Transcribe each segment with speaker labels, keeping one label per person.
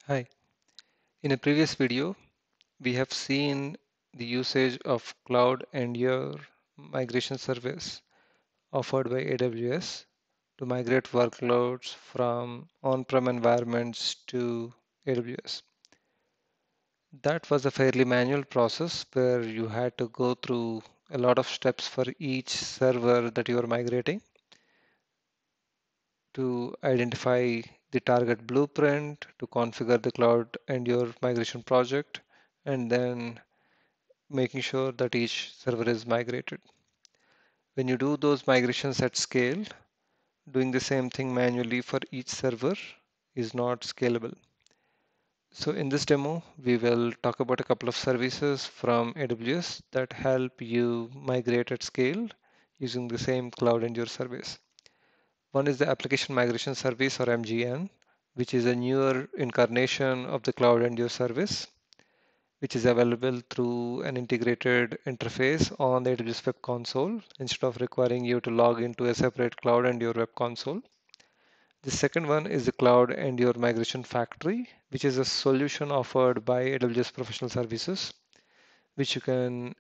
Speaker 1: Hi. In a previous video, we have seen the usage of CloudEndure migration service offered by AWS to migrate workloads from on-prem environments to AWS. That was a fairly manual process where you had to go through a lot of steps for each server that you are migrating to identify the target blueprint, to configure the CloudEndure migration project, and then making sure that each server is migrated. When you do those migrations at scale, doing the same thing manually for each server is not scalable. So in this demo, we will talk about a couple of services from AWS that help you migrate at scale using the same CloudEndure service. One is the Application Migration Service, or MGN, which is a newer incarnation of the CloudEndure service, which is available through an integrated interface on the AWS Web Console instead of requiring you to log into a separate CloudEndure Web Console. The second one is the CloudEndure Migration Factory, which is a solution offered by AWS Professional Services, which you can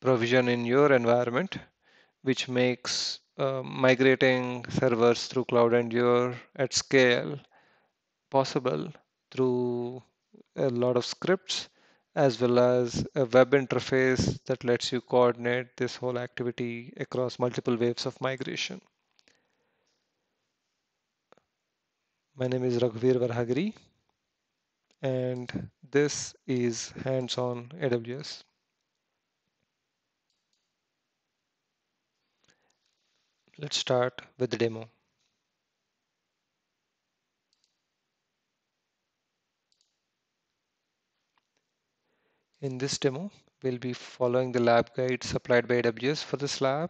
Speaker 1: provision in your environment, which makes migrating servers through CloudEndure at scale possible through a lot of scripts as well as a web interface that lets you coordinate this whole activity across multiple waves of migration. My name is Raghuveer Varhagiri, and this is Hands-on AWS. Let's start with the demo. In this demo, we'll be following the lab guide supplied by AWS for this lab.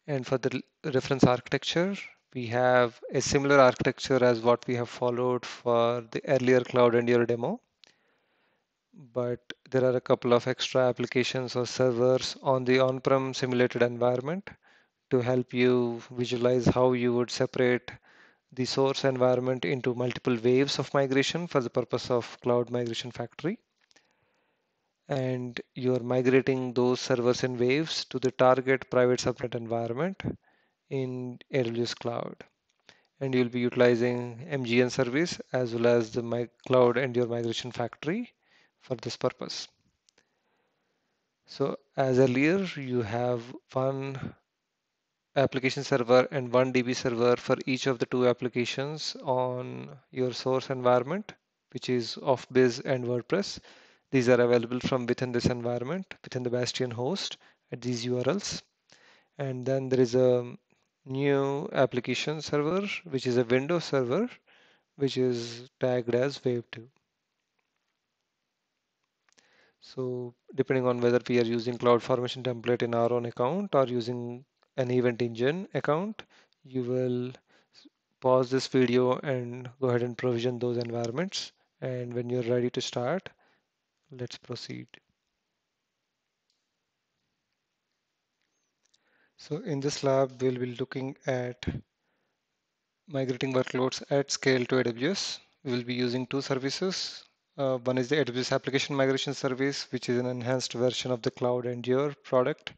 Speaker 1: And for the reference architecture, we have a similar architecture as what we have followed for the earlier CloudEndure demo. But there are a couple of extra applications or servers on the on-prem simulated environment to help you visualize how you would separate the source environment into multiple waves of migration for the purpose of Cloud Migration Factory. And you're migrating those servers in waves to the target private subnet environment in AWS Cloud. And you'll be utilizing MGN service as well as the CloudEndure Migration Factory for this purpose. So as earlier, you have one application server and one DB server for each of the two applications on your source environment, which is of Biz and WordPress. These are available from within this environment, within the Bastion host at these URLs. And then there is a new application server, which is a Windows server, which is tagged as Wave2. So depending on whether we are using CloudFormation template in our own account or using an event engine account, you will pause this video and go ahead and provision those environments. And when you're ready to start, let's proceed. So in this lab, we'll be looking at migrating workloads at scale to AWS. We will be using two services. One is the AWS Application Migration Service, which is an enhanced version of the CloudEndure product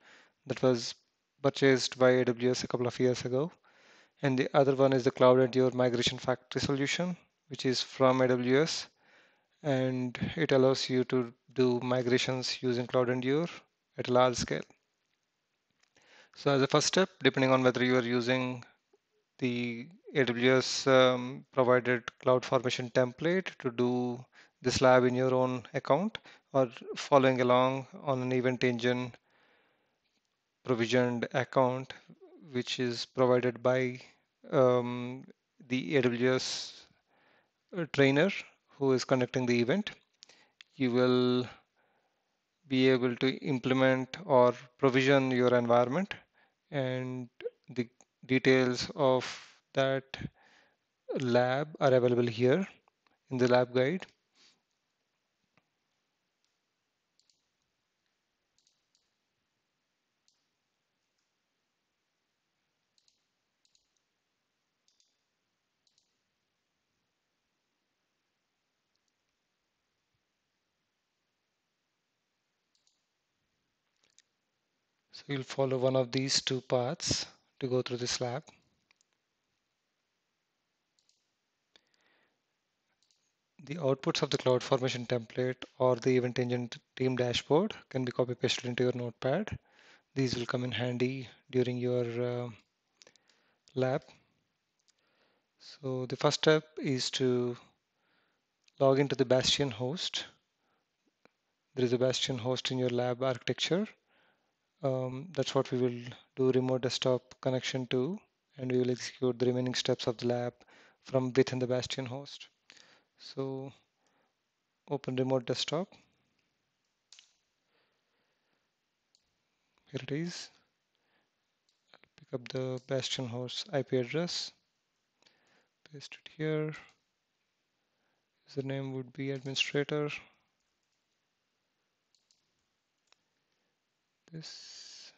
Speaker 1: that was purchased by AWS a couple of years ago. And the other one is the CloudEndure Migration Factory solution, which is from AWS. And it allows you to do migrations using CloudEndure at a large scale. So as a first step, depending on whether you are using the AWS provided CloudFormation template to do this lab in your own account or following along on an event engine provisioned account, which is provided by the AWS trainer who is conducting the event. You will be able to implement or provision your environment, and the details of that lab are available here in the lab guide. So you'll follow one of these two paths to go through this lab. The outputs of the CloudFormation template or the event engine team dashboard can be copy pasted into your notepad. These will come in handy during your lab. So the first step is to log into the Bastion host. There is a Bastion host in your lab architecture. That's what we will do remote desktop connection to, and we will execute the remaining steps of the lab from within the Bastion host. So open remote desktop. Here it is. Pick up the Bastion host IP address, paste it here. Username would be administrator. This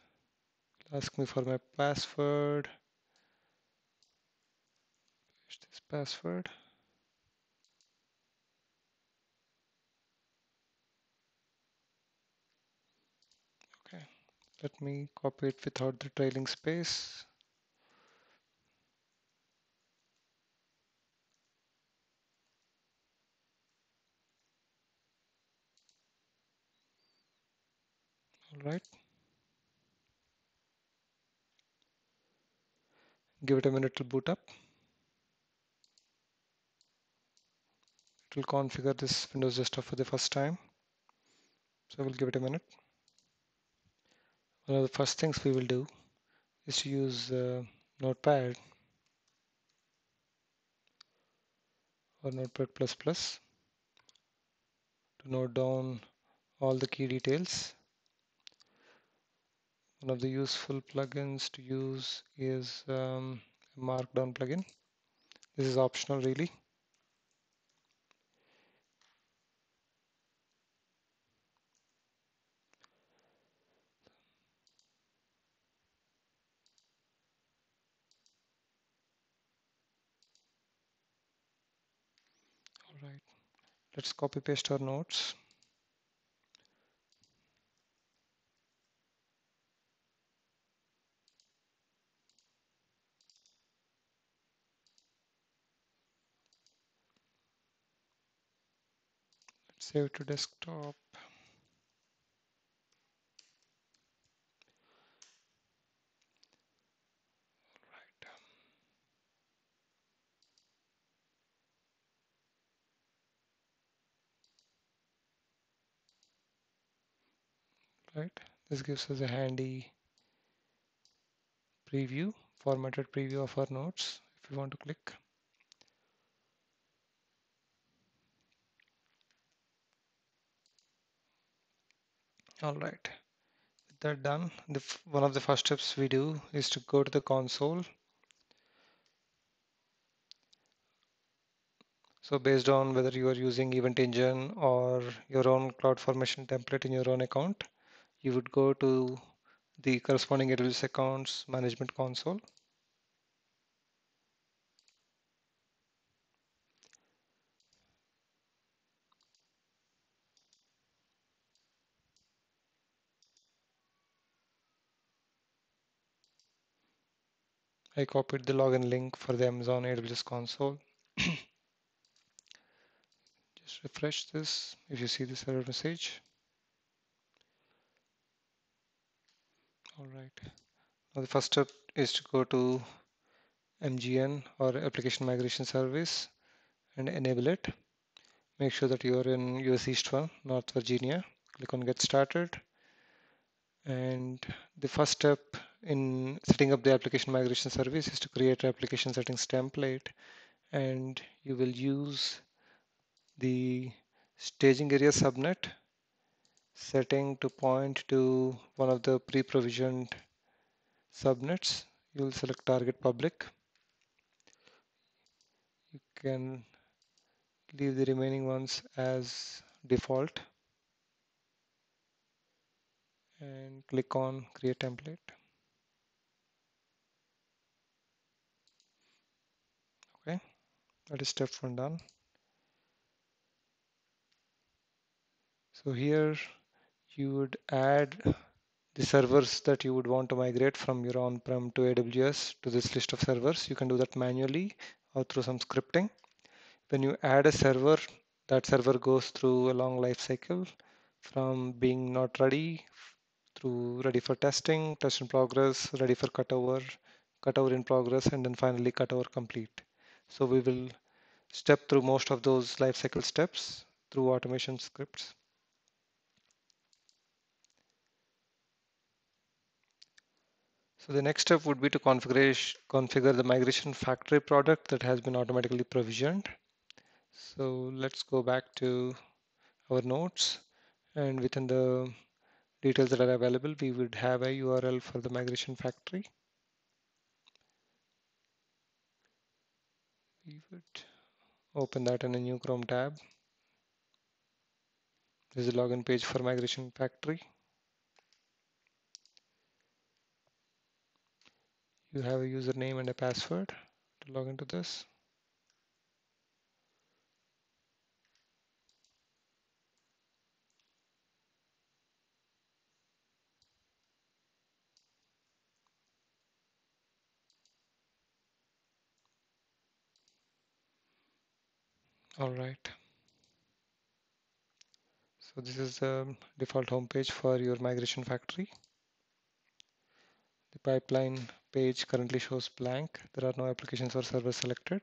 Speaker 1: will ask me for my password. Paste this password. Okay, let me copy it without the trailing space. All right. Give it a minute to boot up. It will configure this Windows desktop for the first time. So we'll give it a minute. One of the first things we will do is to use Notepad or Notepad++ to note down all the key details. One of the useful plugins to use is Markdown plugin. This is optional really. All right, let's copy paste our notes. Let's save it to desktop. Right, this gives us a handy preview, formatted preview of our notes if you want to click. All right, with that done, one of the first steps we do is to go to the console. So based on whether you are using Event Engine or your own CloudFormation template in your own account, you would go to the corresponding AWS accounts management console. I copied the login link for the Amazon AWS console. Just refresh this if you see this error message. All right. Now the first step is to go to MGN or Application Migration Service and enable it. Make sure that you are in US East 1, North Virginia. Click on Get Started. And the first step in setting up the application migration service is to create an application settings template, and you will use the staging area subnet setting to point to one of the pre-provisioned subnets. You will select target public. You can leave the remaining ones as default and click on create template. Okay, that is step one done. So here you would add the servers that you would want to migrate from your on-prem to AWS to this list of servers. You can do that manually or through some scripting. When you add a server, that server goes through a long life cycle from being not ready through ready for testing, test in progress, ready for cutover, cutover in progress, and then finally cutover complete. So we will step through most of those lifecycle steps through automation scripts. So the next step would be to configure the migration factory product that has been automatically provisioned. So let's go back to our notes, and within the details that are available, we would have a URL for the migration factory. We would open that in a new Chrome tab. This is a login page for migration factory. You have a username and a password to log into this. All right. So this is the default homepage for your migration factory. The pipeline page currently shows blank. There are no applications or servers selected.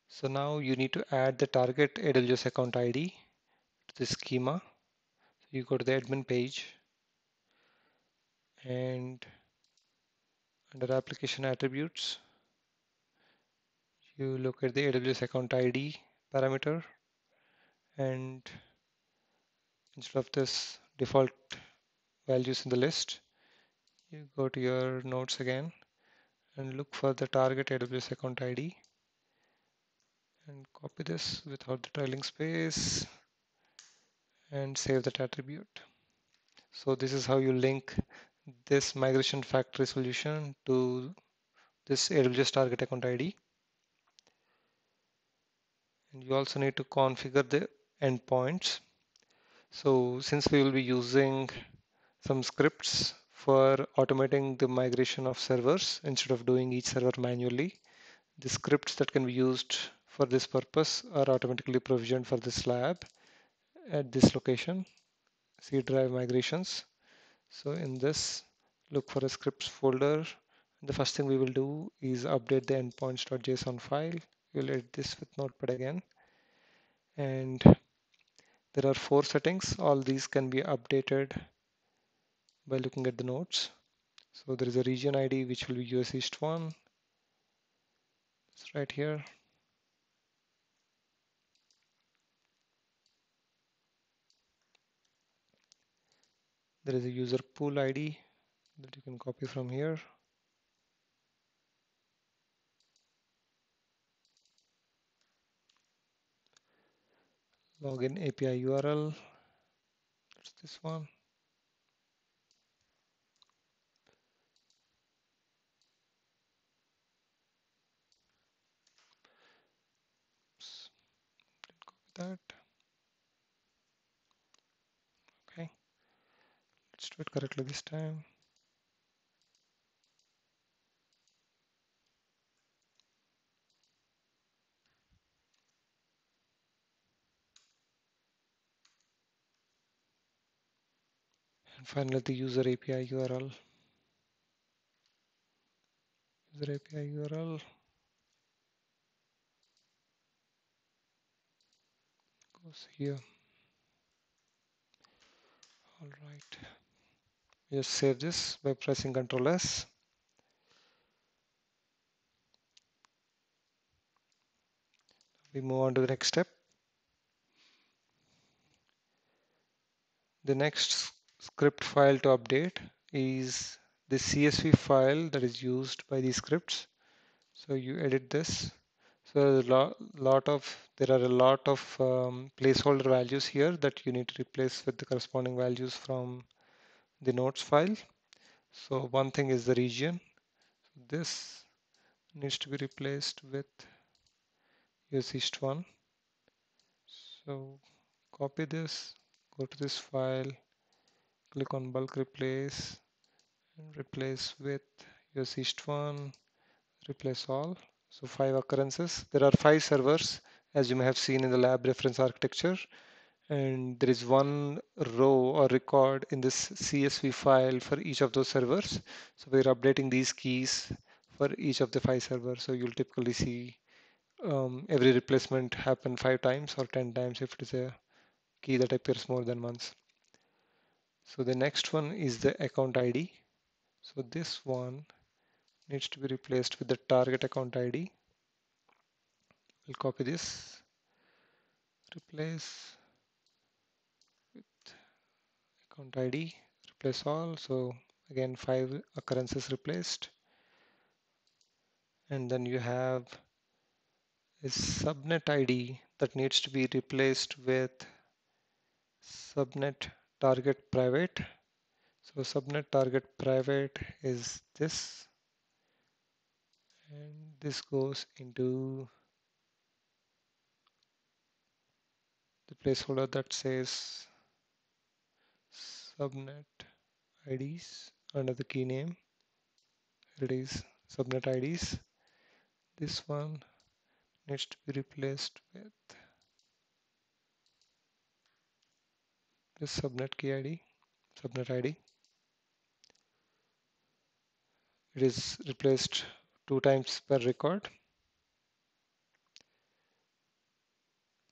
Speaker 1: So now you need to add the target AWS account ID to the schema. So you go to the admin page and under application attributes, you look at the AWS account ID parameter, and instead of this default values in the list, you go to your nodes again and look for the target AWS account ID and copy this without the trailing space and save that attribute. So this is how you link this migration factory solution to this AWS target account ID. And you also need to configure the endpoints. So since we will be using some scripts for automating the migration of servers instead of doing each server manually, the scripts that can be used for this purpose are automatically provisioned for this lab at this location, C drive migrations. So in this, look for a scripts folder. The first thing we will do is update the endpoints.json file. We'll edit this with Notepad again. And there are 4 settings. All these can be updated by looking at the nodes. So there is a region ID which will be US East 1. It's right here. There is a user pool ID that you can copy from here. Login API URL. That's this one. Oops, didn't copy that. Okay, let's do it correctly this time. And finally, the user API URL. User API URL goes here. All right. Just save this by pressing Ctrl S. We move on to the next step. The next script file to update is the CSV file that is used by these scripts. So you edit this. So there are a lot of placeholder values here that you need to replace with the corresponding values from the notes file. So one thing is the region. This needs to be replaced with US East 1. So copy this, go to this file, click on bulk replace and replace with your one, replace all. So 5 occurrences. There are 5 servers as you may have seen in the lab reference architecture, and there is one row or record in this CSV file for each of those servers. So we're updating these keys for each of the 5 servers. So you'll typically see every replacement happen 5 times or 10 times if it is a key that appears more than once. So the next one is the account ID. So this one needs to be replaced with the target account ID. We'll copy this, replace with account ID, replace all. So again, 5 occurrences replaced. And then you have a subnet ID that needs to be replaced with subnet target private. So subnet target private is this, and this goes into the placeholder that says subnet IDs under the key name. Here it is, subnet IDs. This one needs to be replaced with this subnet key ID, subnet ID. It is replaced 2 times per record.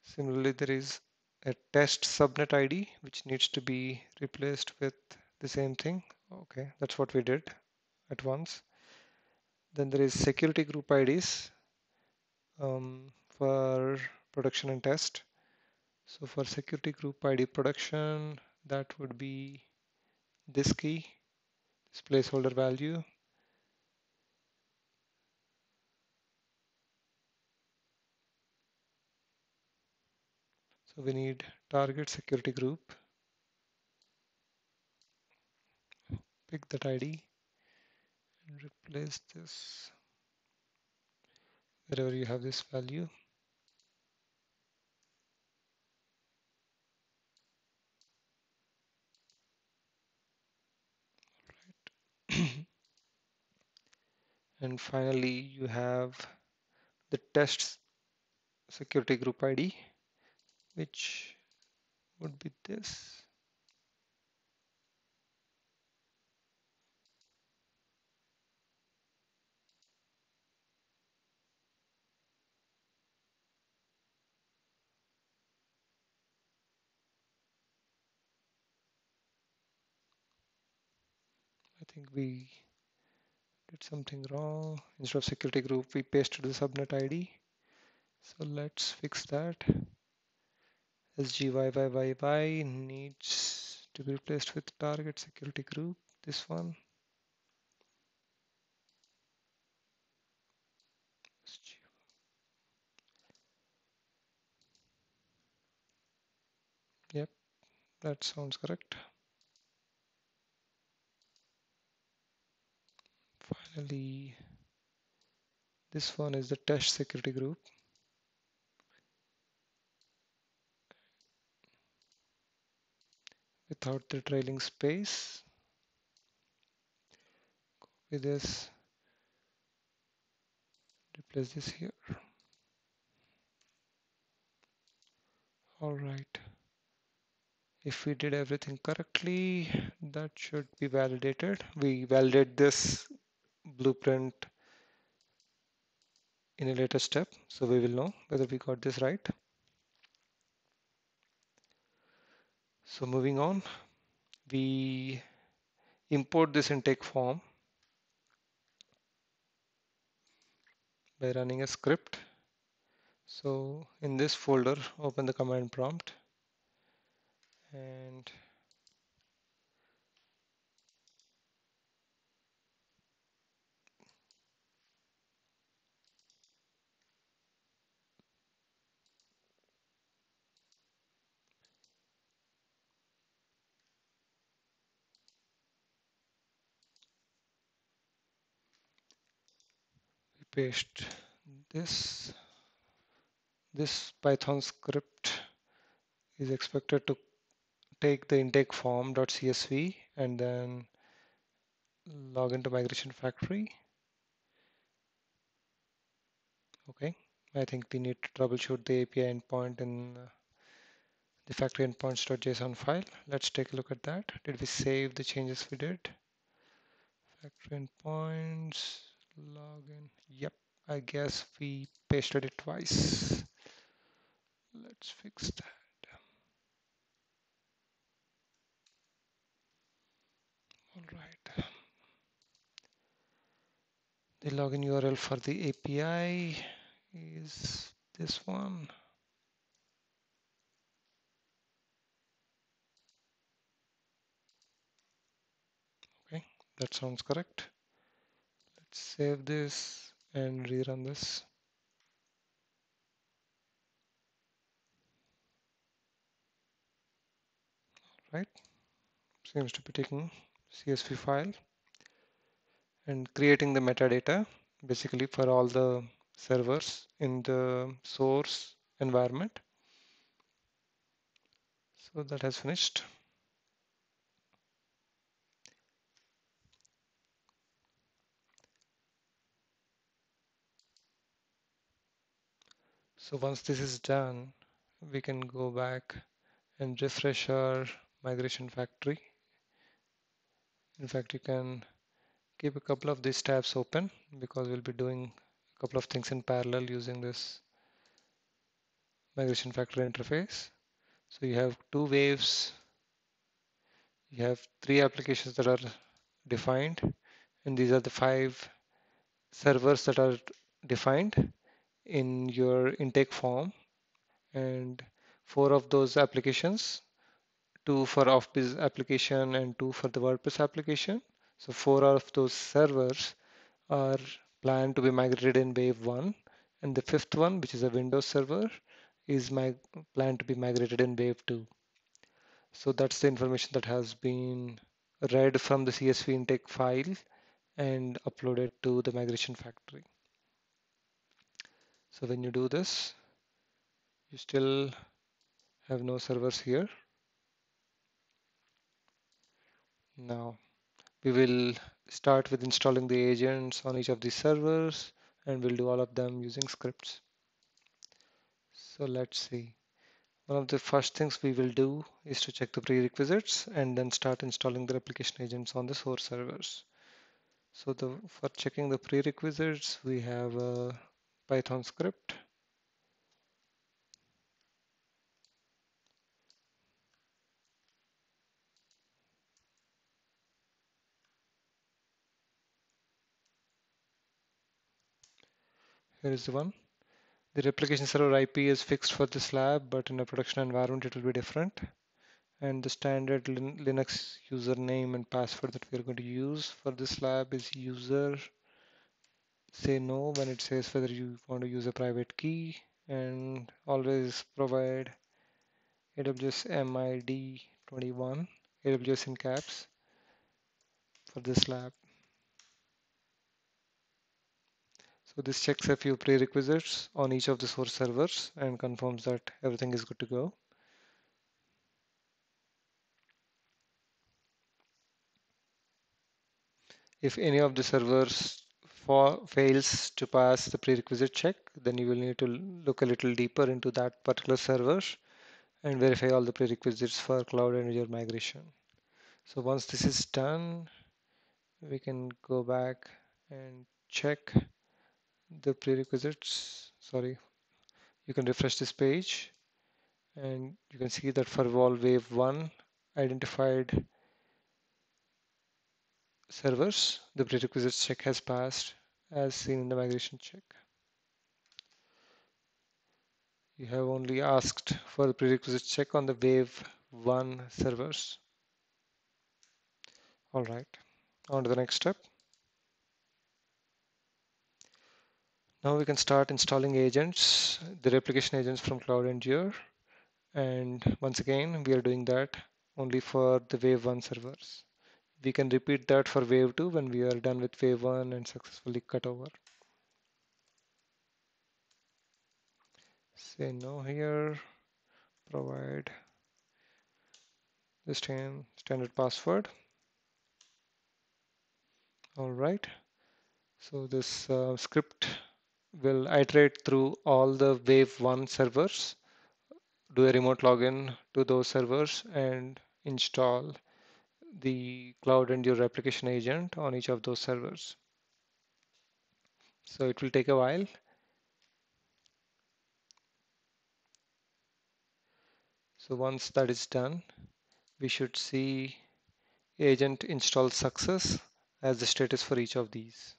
Speaker 1: Similarly, there is a test subnet ID which needs to be replaced with the same thing. Okay, that's what we did at once. Then there is security group IDs for production and test. So for security group ID production, that would be this key, this placeholder value. So we need target security group, pick that ID and replace this wherever you have this value. And finally, you have the test security group ID, which would be this. I think we did something wrong. Instead of security group, we pasted the subnet ID. So let's fix that. SGYYYY needs to be replaced with target security group, this one. Yep, that sounds correct. Finally, this one is the test security group. Without the trailing space. Copy this, replace this here. All right. If we did everything correctly, that should be validated. We validate this blueprint in a later step, so we will know whether we got this right. So moving on, we import this intake form by running a script. So in this folder, open the command prompt and we paste this. This Python script is expected to take the intake form.csv and then log into Migration Factory. Okay, I think we need to troubleshoot the API endpoint in the factory endpoints.json file. Let's take a look at that. Did we save the changes we did? Factory endpoints, login. Yep, I guess we pasted it twice. Let's fix that. All right. The login URL for the API is this one. Okay, that sounds correct. Let's save this and rerun this. Right, seems to be taking CSV file and creating the metadata basically for all the servers in the source environment. So that has finished. So once this is done, we can go back and refresh our migration factory. In fact, you can keep a couple of these tabs open because we'll be doing a couple of things in parallel using this migration factory interface. So you have two waves, you have three applications that are defined, and these are the 5 servers that are defined in your intake form, and 4 of those applications, 2 for off-biz application and 2 for the WordPress application. So 4 of those servers are planned to be migrated in wave 1, and the 5th one, which is a Windows server, is planned to be migrated in wave 2. So that's the information that has been read from the CSV intake file and uploaded to the migration factory. So when you do this, you still have no servers here. Now we will start with installing the agents on each of these servers, and we'll do all of them using scripts. So let's see. One of the first things we will do is to check the prerequisites and then start installing the replication agents on the source servers. So for checking the prerequisites, we have a Python script. Here is the one. The replication server IP is fixed for this lab, but in a production environment, it will be different. And the standard Linux username and password that we are going to use for this lab is user. Say no when it says whether you want to use a private key, and always provide AWS MID 21, AWS in caps for this lab. So this checks a few prerequisites on each of the source servers and confirms that everything is good to go. If any of the servers fails to pass the prerequisite check, then you will need to look a little deeper into that particular server and verify all the prerequisites for CloudEndure migration. So once this is done, we can go back and check the prerequisites. Sorry, you can refresh this page and you can see that for all wave 1 identified servers, the prerequisites check has passed as seen in the migration check. You have only asked for the prerequisite check on the wave 1 servers. All right, on to the next step. Now we can start installing agents, the replication agents from CloudEndure. And once again, we are doing that only for the wave 1 servers. We can repeat that for wave 2 when we are done with wave 1 and successfully cut over. Say no here, provide the standard password. All right. So this script will iterate through all the wave 1 servers, do a remote login to those servers, and install the CloudEndure replication agent on each of those servers. So it will take a while. So once that is done, we should see agent install success as the status for each of these.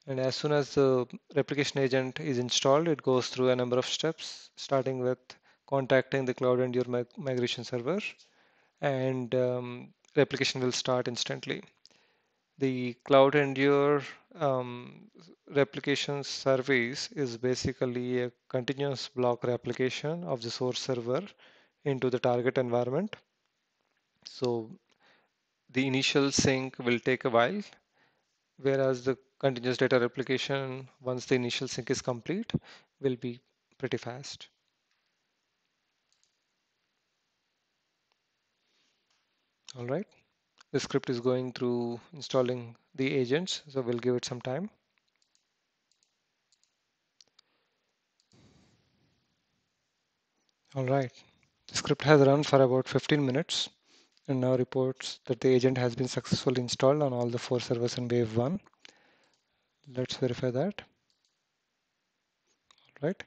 Speaker 1: And as soon as the replication agent is installed, it goes through a number of steps, starting with contacting the CloudEndure migration server, and replication will start instantly. The CloudEndure replication service is basically a continuous block replication of the source server into the target environment. So the initial sync will take a while, whereas the continuous data replication, once the initial sync is complete, will be pretty fast. All right. The script is going through installing the agents, so we'll give it some time. All right. The script has run for about 15 minutes and now reports that the agent has been successfully installed on all the 4 servers in wave 1. Let's verify that. All right.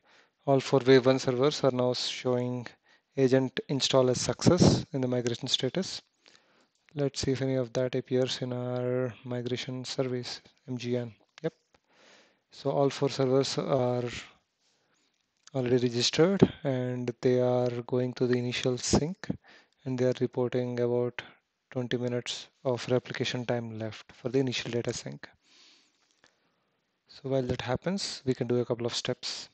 Speaker 1: All 4 wave 1 servers are now showing agent install as success in the migration status. Let's see if any of that appears in our migration service, MGN. Yep. So all 4 servers are already registered and they are going to the initial sync and they are reporting about 20 minutes of replication time left for the initial data sync. So while that happens, we can do a couple of steps.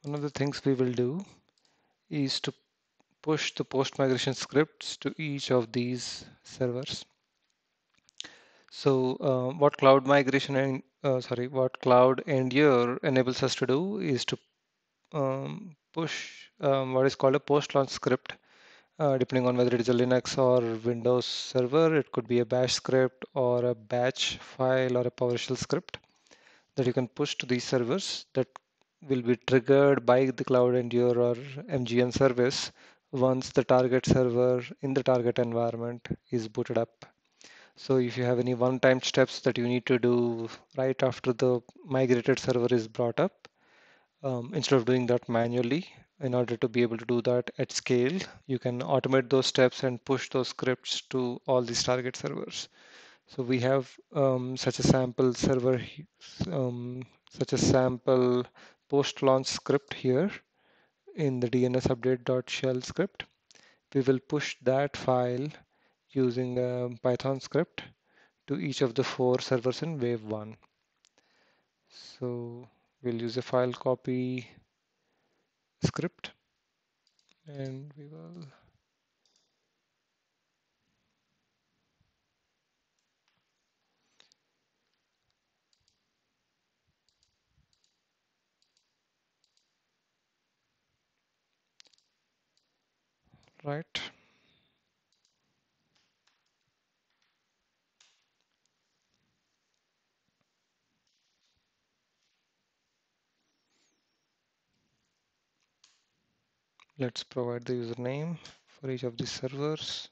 Speaker 1: One of the things we will do is to push the post-migration scripts to each of these servers. So what cloud migration and what CloudEndure enables us to do is to push what is called a post-launch script. Depending on whether it is a Linux or Windows server, it could be a bash script or a batch file or a PowerShell script that you can push to these servers that will be triggered by the CloudEndure or MGN service once the target server in the target environment is booted up. So if you have any one-time steps that you need to do right after the migrated server is brought up, instead of doing that manually, in order to be able to do that at scale, you can automate those steps and push those scripts to all these target servers. So we have such a sample server, such a sample post-launch script here in the DNS update.shell script. We will push that file using a Python script to each of the 4 servers in wave 1. So we'll use a file copy script and we will write. Let's provide the username for each of these servers.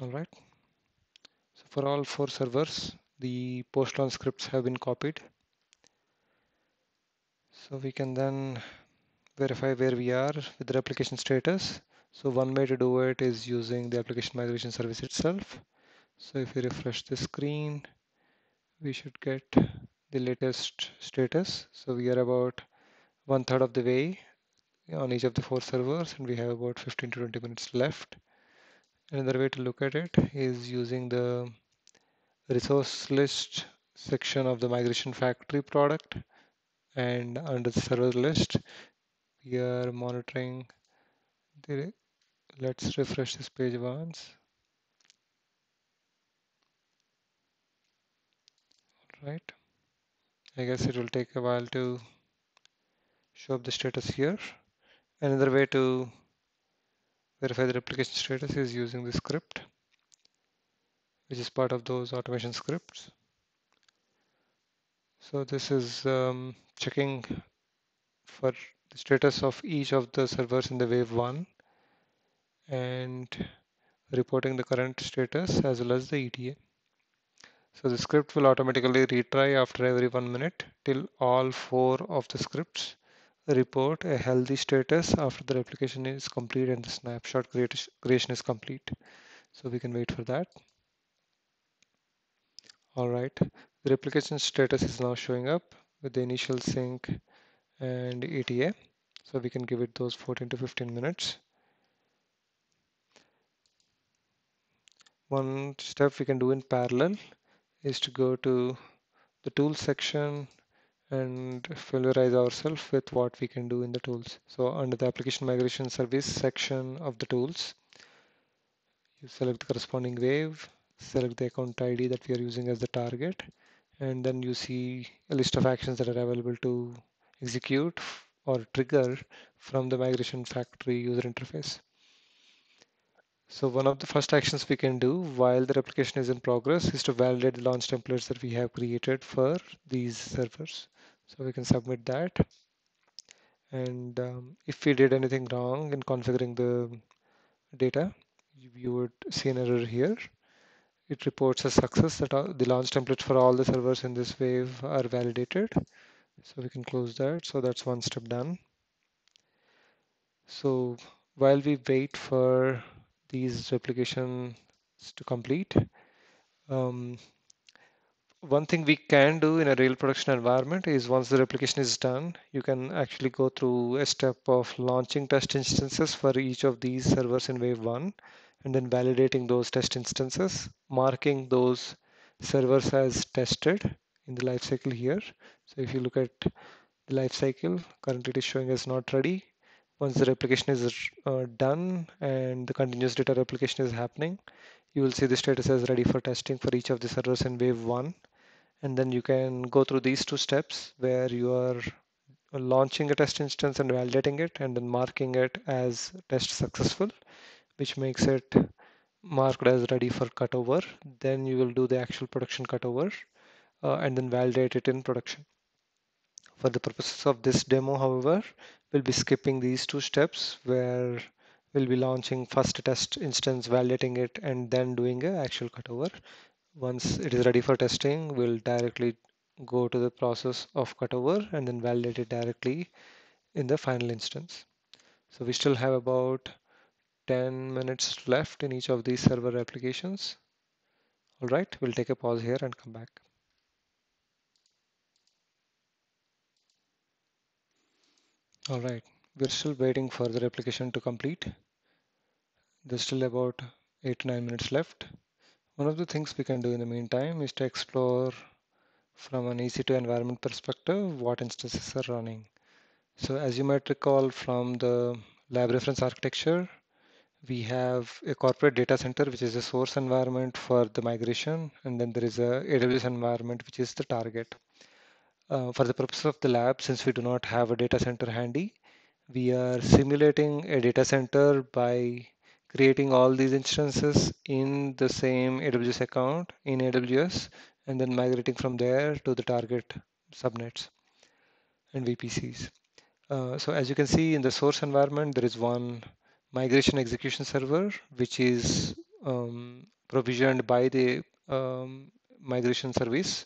Speaker 1: All right. So for all 4 servers, the post-launch scripts have been copied. So we can then verify where we are with the replication status. So one way to do it is using the application migration service itself. So if we refresh the screen, we should get the latest status. So we are about 1/3 of the way on each of the 4 servers and we have about 15 to 20 minutes left. Another way to look at it is using the resource list section of the migration factory product, and under the server list we are monitoring the, let's refresh this page once. right? I guess it will take a while to show up the status here. Another way to verify the replication status is using the script, which is part of those automation scripts. So this is checking for the status of each of the servers in the wave 1 and reporting the current status as well as the ETA. So the script will automatically retry after every 1 minute till all 4 of the scripts report a healthy status after the replication is complete and the snapshot creation is complete. So we can wait for that. All right, the replication status is now showing up with the initial sync and ETA. So we can give it those 14 to 15 minutes. One step we can do in parallel is to go to the tools section and familiarize ourselves with what we can do in the tools. So under the application migration service section of the tools, you select the corresponding wave, select the account ID that we are using as the target, and then you see a list of actions that are available to execute or trigger from the migration factory user interface. So one of the first actions we can do while the replication is in progress is to validate the launch templates that we have created for these servers. So we can submit that. And if we did anything wrong in configuring the data, you would see an error here. It reports a success that the launch templates for all the servers in this wave are validated. So we can close that. So that's one step done. So while we wait for these replications to complete, um, one thing we can do in a real production environment is once the replication is done, you can actually go through a step of launching test instances for each of these servers in wave 1 and then validating those test instances, marking those servers as tested in the lifecycle here. So if you look at the lifecycle, currently it is showing as not ready. Once the replication is done and the continuous data replication is happening, you will see the status as ready for testing for each of the servers in wave 1. And then you can go through these 2 steps where you are launching a test instance and validating it and then marking it as test successful, which makes it marked as ready for cutover. Then you will do the actual production cutover and then validate it in production. For the purposes of this demo, however, we'll be skipping these 2 steps where we'll be launching first test instance, validating it, and then doing an actual cutover. Once it is ready for testing, we'll directly go to the process of cutover and then validate it directly in the final instance. So we still have about 10 minutes left in each of these server applications. All right, we'll take a pause here and come back. All right, we're still waiting for the replication to complete. There's still about 8 to 9 minutes left. One of the things we can do in the meantime is to explore from an EC2 environment perspective what instances are running. So as you might recall from the lab reference architecture, we have a corporate data center, which is a source environment for the migration, and then there is a AWS environment, which is the target. For the purpose of the lab, since we do not have a data center handy, we are simulating a data center by creating all these instances in the same AWS account in AWS, and then migrating from there to the target subnets and VPCs. So as you can see in the source environment, there is one migration execution server, which is provisioned by the migration service.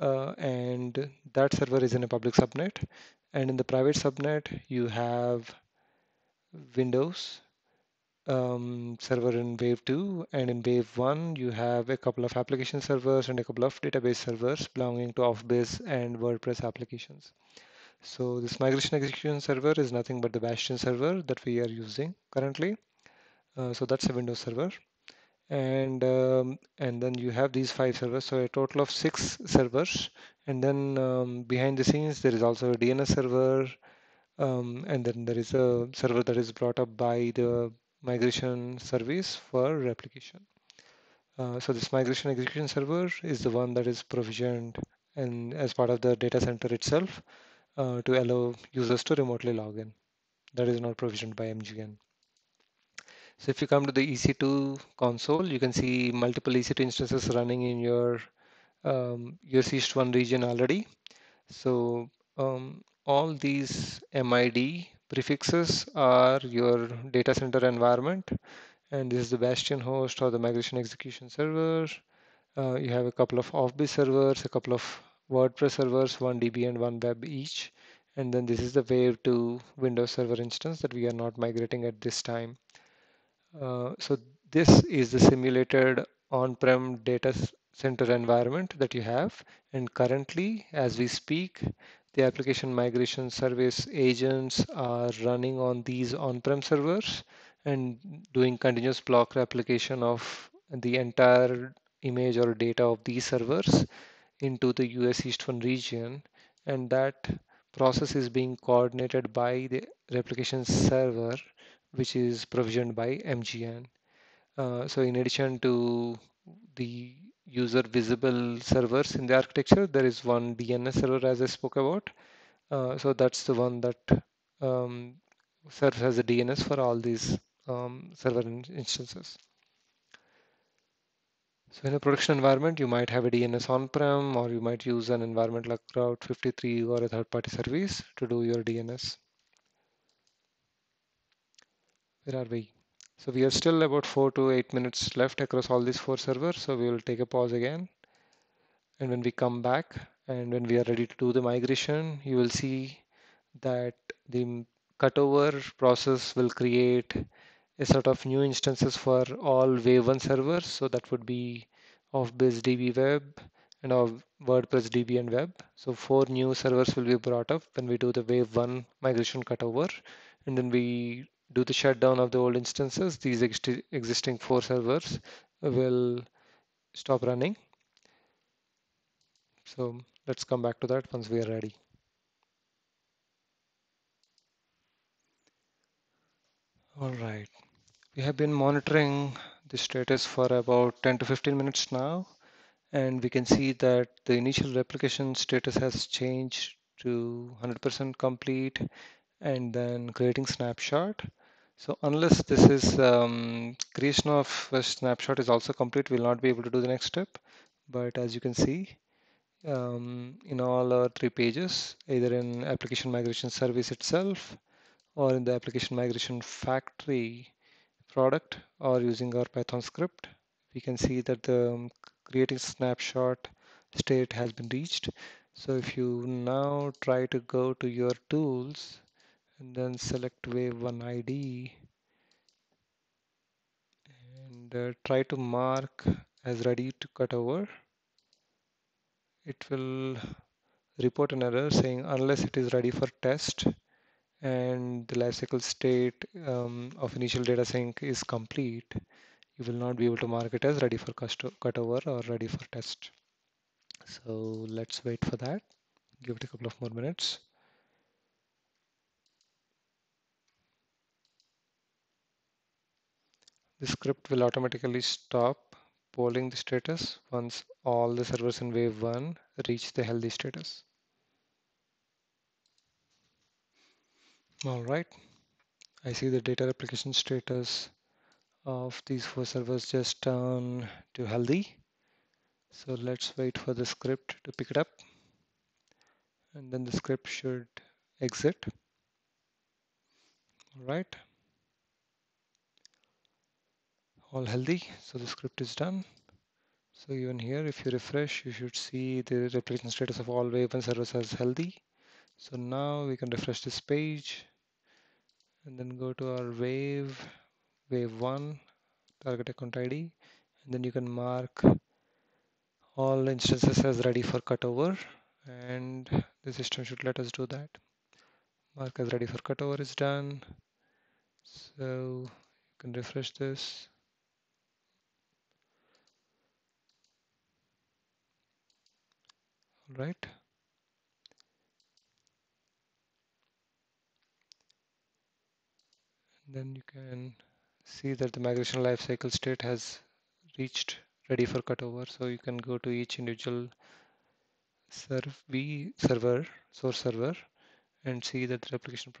Speaker 1: And that server is in a public subnet. And in the private subnet, you have Windows server in wave 2. And in wave 1, you have a couple of application servers and a couple of database servers belonging to Offbase and WordPress applications. So this migration execution server is nothing but the Bastion server that we are using currently. So that's a Windows server. And then you have these 5 servers, so a total of 6 servers. And then behind the scenes, there is also a DNS server. And then there is a server that is brought up by the migration service for replication. So this migration execution server is the one that is provisioned and as part of the data center itself to allow users to remotely log in. That is not provisioned by MGN. So if you come to the EC2 console, you can see multiple EC2 instances running in your US East 1 region already. So all these MID prefixes are your data center environment, and this is the bastion host or the migration execution server. You have a couple of offbase servers, a couple of WordPress servers, one DB and one web each. And then this is the Wave 2 Windows Server instance that we are not migrating at this time. So this is the simulated on-prem data center environment that you have. And currently, as we speak, the application migration service agents are running on these on-prem servers and doing continuous block replication of the entire image or data of these servers into the US East 1 region. And that process is being coordinated by the replication server, which is provisioned by MGN. So in addition to the user visible servers in the architecture, there is one DNS server as I spoke about. So that's the one that um, serves as a DNS for all these server instances. So in a production environment, you might have a DNS on-prem, or you might use an environment like Route 53 or a third-party service to do your DNS. Where are we? So we are still about 4 to 8 minutes left across all these four servers. So we will take a pause again. And when we come back and when we are ready to do the migration, you will see that the cutover process will create a sort of new instances for all Wave 1 servers. So that would be Offbase DB Web and of WordPress DB and Web. So four new servers will be brought up when we do the Wave 1 migration cutover. And then we do the shutdown of the old instances. These existing four servers will stop running. So let's come back to that once we are ready. All right. We have been monitoring the status for about 10 to 15 minutes now, and we can see that the initial replication status has changed to 100% complete and then creating snapshot. So unless this is creation of a snapshot is also complete, we'll not be able to do the next step. But as you can see, in all our three pages, either in application migration service itself or in the application migration factory product or using our Python script, we can see that the creating snapshot state has been reached. So if you now try to go to your tools and then select wave 1 ID and try to mark as ready to cut over, it will report an error saying unless it is ready for test and the lifecycle state of initial data sync is complete, you will not be able to mark it as ready for cutover or ready for test. So let's wait for that. Give it a couple of more minutes. The script will automatically stop polling the status once all the servers in wave 1 reach the healthy status. All right, I see the data replication status of these four servers just turn to healthy. So let's wait for the script to pick it up, and then the script should exit. All right, all healthy. So the script is done. So even here, if you refresh, you should see the replication status of all wave 1 servers as healthy. So now we can refresh this page and then go to our wave 1 target account ID, and then you can mark all instances as ready for cutover, and the system should let us do that. Mark as ready for cutover is done. So you can refresh this. All right. And then you can see that the migration lifecycle state has reached ready for cutover. So you can go to each individual server, source server, and see that the replication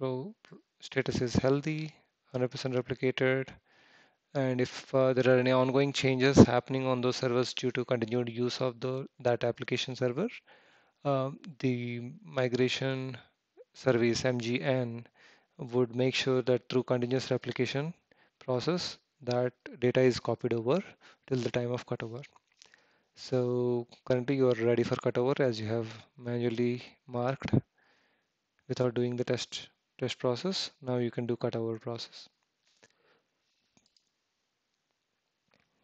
Speaker 1: status is healthy, 100% replicated. And if there are any ongoing changes happening on those servers due to continued use of that application server, the migration service MGN would make sure that through continuous replication process, that data is copied over till the time of cutover. So currently you are ready for cutover as you have manually marked without doing the test process. Now you can do cutover process.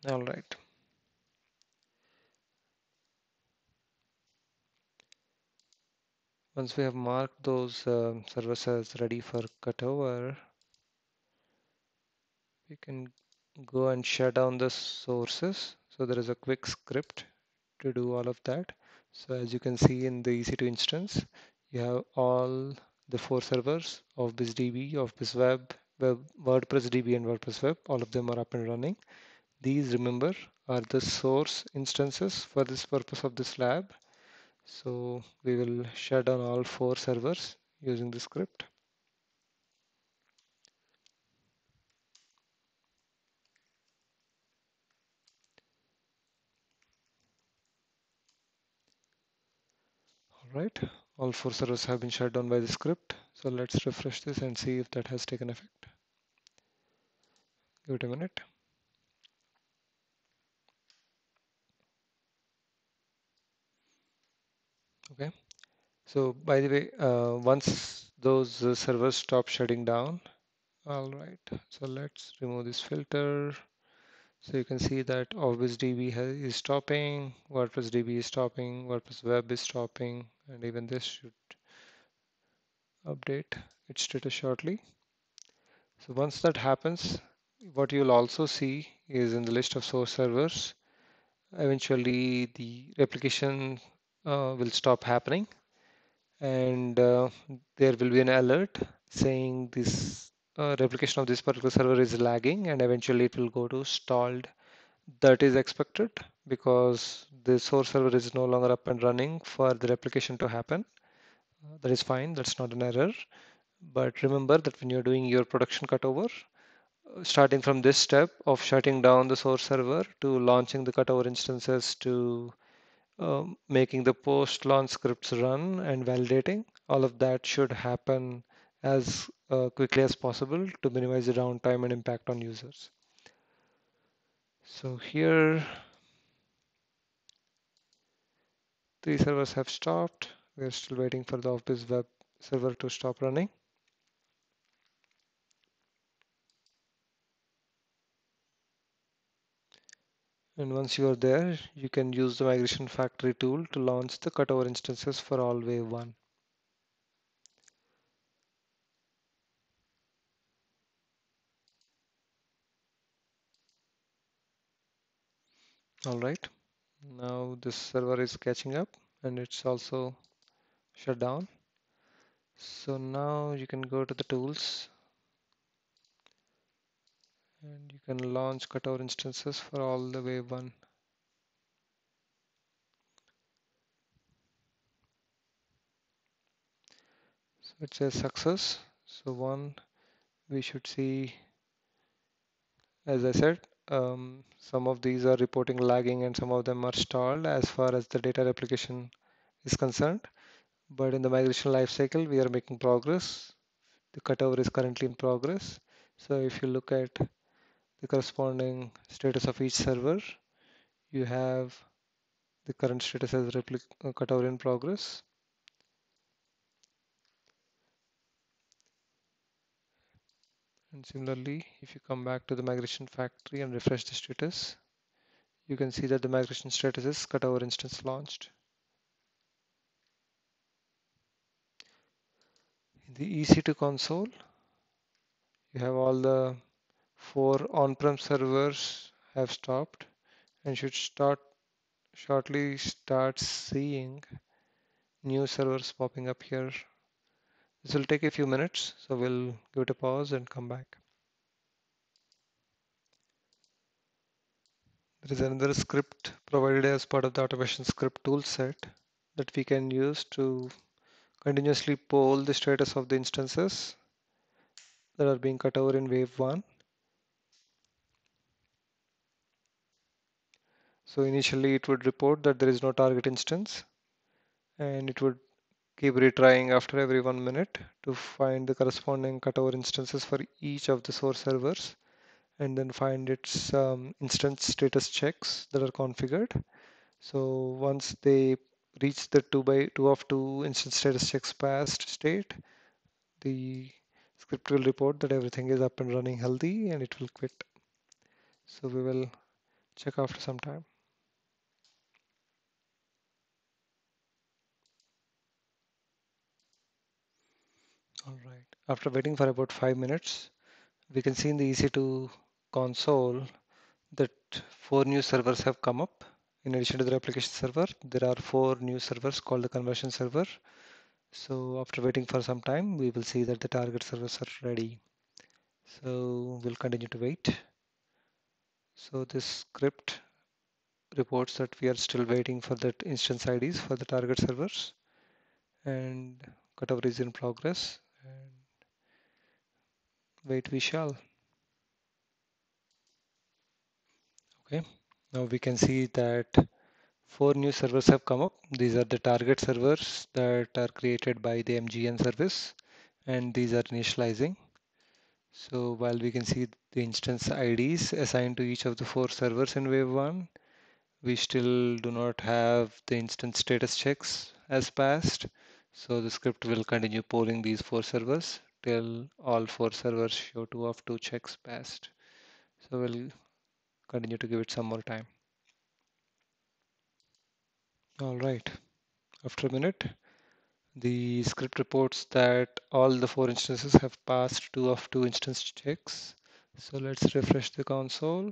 Speaker 1: All right. Once we have marked those servers as ready for cutover, we can go and shut down the sources. So there is a quick script to do all of that. So as you can see in the EC2 instance, you have all the 4 servers of BizDB, of BizWeb, WordPress DB and WordPress Web. All of them are up and running. These, remember, are the source instances for this purpose of this lab. So we will shut down all 4 servers using the script. All right, all 4 servers have been shut down by the script. So let's refresh this and see if that has taken effect. Give it a minute. Okay. So by the way, once those servers stop shutting down, all right. So let's remove this filter. So you can see that Office DB is stopping, WordPress DB is stopping, WordPress Web is stopping, and even this should update its status shortly. So once that happens, what you'll also see is in the list of source servers, eventually the replication will stop happening, and there will be an alert saying this replication of this particular server is lagging, and eventually it will go to stalled. That is expected because the source server is no longer up and running for the replication to happen. That is fine, that's not an error. But remember that when you're doing your production cutover, starting from this step of shutting down the source server to launching the cutover instances to making the post-launch scripts run and validating, all of that should happen as quickly as possible to minimize the downtime and impact on users. So here, 3 servers have stopped. We're still waiting for the Office web server to stop running. And once you are there, you can use the migration factory tool to launch the cutover instances for all wave 1. All right, now this server is catching up and it's also shut down. So now you can go to the tools and you can launch cutover instances for all the wave 1. So it says success. So one, we should see, as I said, some of these are reporting lagging and some of them are stalled as far as the data replication is concerned. But in the migration lifecycle, we are making progress. The cutover is currently in progress. So if you look at the corresponding status of each server, you have the current status as cutover in progress. And similarly, if you come back to the migration factory and refresh the status, you can see that the migration status is cutover instance launched. In the EC2 console, you have all the 4 on-prem servers have stopped and should shortly start seeing new servers popping up here. This will take a few minutes, so we'll give it a pause and come back. There is another script provided as part of the automation script tool set that we can use to continuously poll the status of the instances that are being cut over in wave 1. So initially it would report that there is no target instance, and it would keep retrying after every 1 minute to find the corresponding cutover instances for each of the source servers, and then find its instance status checks that are configured. So once they reach the 2 of 2 instance status checks passed state, the script will report that everything is up and running healthy and it will quit. So we will check after some time. All right. After waiting for about 5 minutes, we can see in the EC2 console that 4 new servers have come up. In addition to the replication server, there are 4 new servers called the conversion server. So after waiting for some time, we will see that the target servers are ready. So we'll continue to wait. So this script reports that we are still waiting for that instance IDs for the target servers, and cutover is in progress, and wait we shall. Okay, now we can see that 4 new servers have come up. These are the target servers that are created by the MGN service, and these are initializing. So while we can see the instance IDs assigned to each of the 4 servers in wave 1, we still do not have the instance status checks as passed. So the script will continue polling these 4 servers till all 4 servers show 2 of 2 checks passed. So we'll continue to give it some more time. All right, after a minute, the script reports that all the 4 instances have passed 2 of 2 instance checks. So let's refresh the console.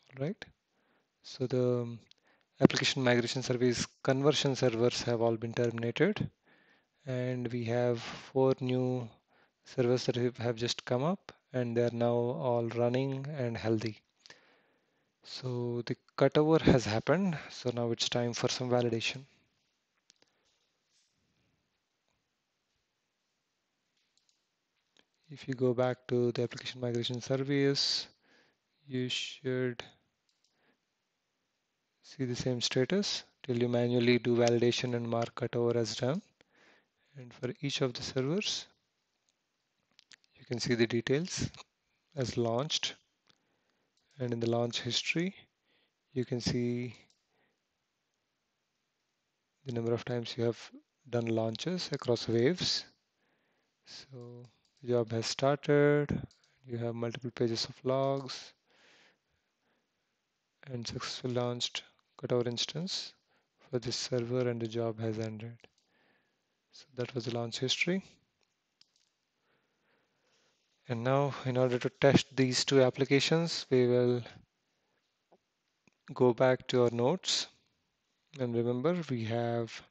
Speaker 1: All right, so the application migration service conversion servers have all been terminated, and we have 4 new servers that have just come up, and they are now all running and healthy. So the cutover has happened. So now it's time for some validation. If you go back to the application migration service, you should see the same status till you manually do validation and mark cutover as done. And for each of the servers, you can see the details as launched, and in the launch history, you can see the number of times you have done launches across waves. So the job has started, you have multiple pages of logs, and successfully launched cutover instance for this server, and the job has ended. So that was the launch history. And now in order to test these 2 applications, we will go back to our notes. And remember, we have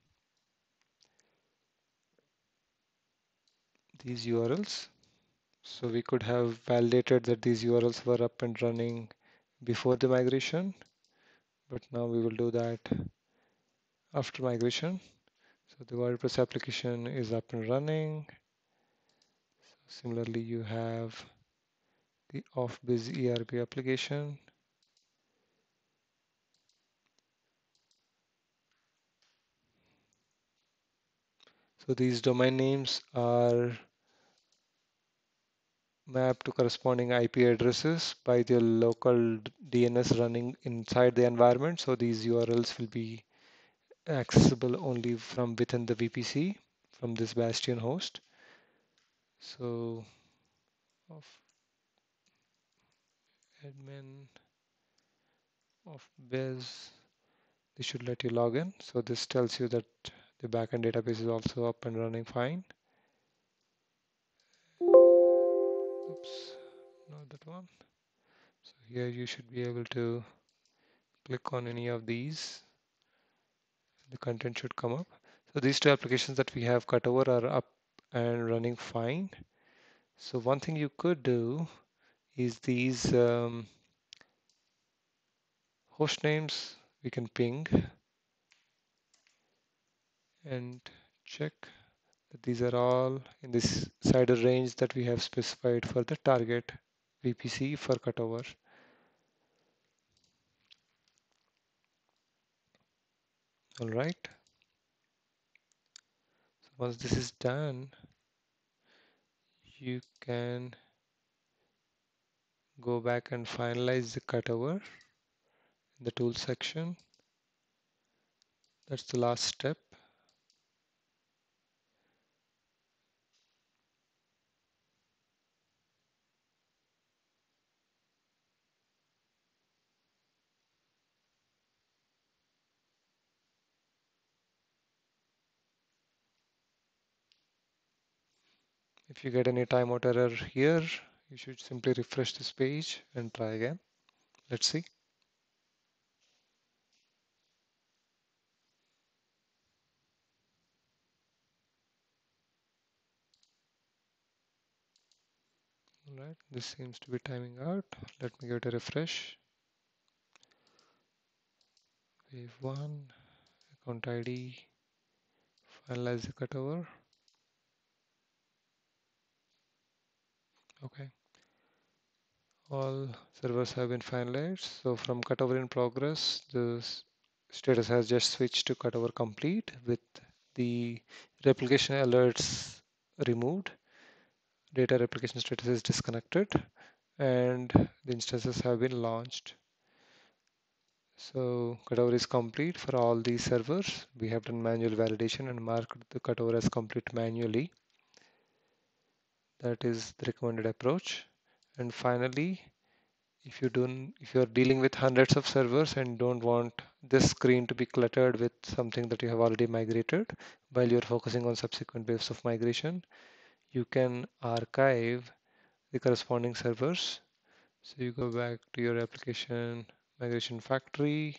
Speaker 1: these URLs. So we could have validated that these URLs were up and running before the migration, but now we will do that after migration. So the WordPress application is up and running. So similarly, you have the off-biz ERP application. So these domain names are mapped to corresponding IP addresses by the local DNS running inside the environment. So these URLs will be accessible only from within the VPC from this Bastion host. So of admin of biz, this should let you log in. So this tells you that the backend database is also up and running fine. Oops, not that one. So here you should be able to click on any of these. The content should come up. So these 2 applications that we have cut over are up and running fine. So one thing you could do is these host names we can ping and check that these are all in this cider range that we have specified for the target VPC for cutover. All right. So once this is done, you can go back and finalize the cutover in the tool section. That's the last step. If you get any timeout error here, you should simply refresh this page and try again. Let's see. All right, this seems to be timing out. Let me give it a refresh. Wave 1, account ID, finalize the cutover. Okay, all servers have been finalized. So from cutover in progress, the status has just switched to cutover complete with the replication alerts removed. Data replication status is disconnected and the instances have been launched. So cutover is complete for all these servers. We have done manual validation and marked the cutover as complete manually. That is the recommended approach. And finally, if you are dealing with hundreds of servers and don't want this screen to be cluttered with something that you have already migrated while you're focusing on subsequent waves of migration, you can archive the corresponding servers. So you go back to your application migration factory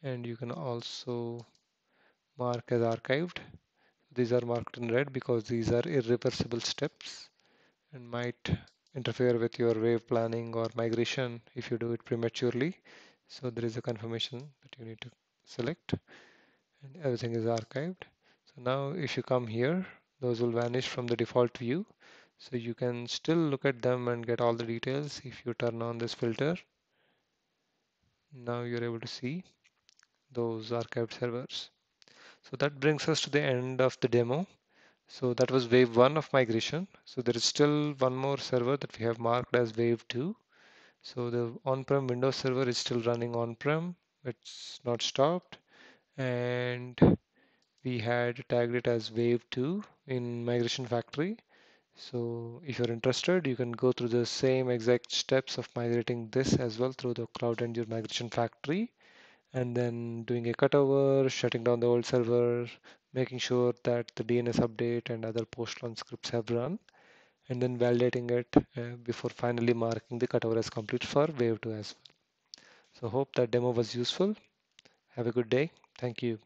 Speaker 1: and you can also mark as archived. These are marked in red because these are irreversible steps and might interfere with your wave planning or migration if you do it prematurely. So there is a confirmation that you need to select and everything is archived. So now if you come here, those will vanish from the default view. So you can still look at them and get all the details if you turn on this filter. Now you're able to see those archived servers. So that brings us to the end of the demo. So that was wave 1 of migration. So there is still one more server that we have marked as wave 2. So the on-prem Windows server is still running on-prem. It's not stopped. And we had tagged it as wave 2 in migration factory. So if you're interested, you can go through the same exact steps of migrating this as well through the CloudEndure migration factory, and then doing a cutover, shutting down the old server, making sure that the DNS update and other post-launch scripts have run, and then validating it before finally marking the cutover as complete for wave 2 as well. So hope that demo was useful. Have a good day. Thank you.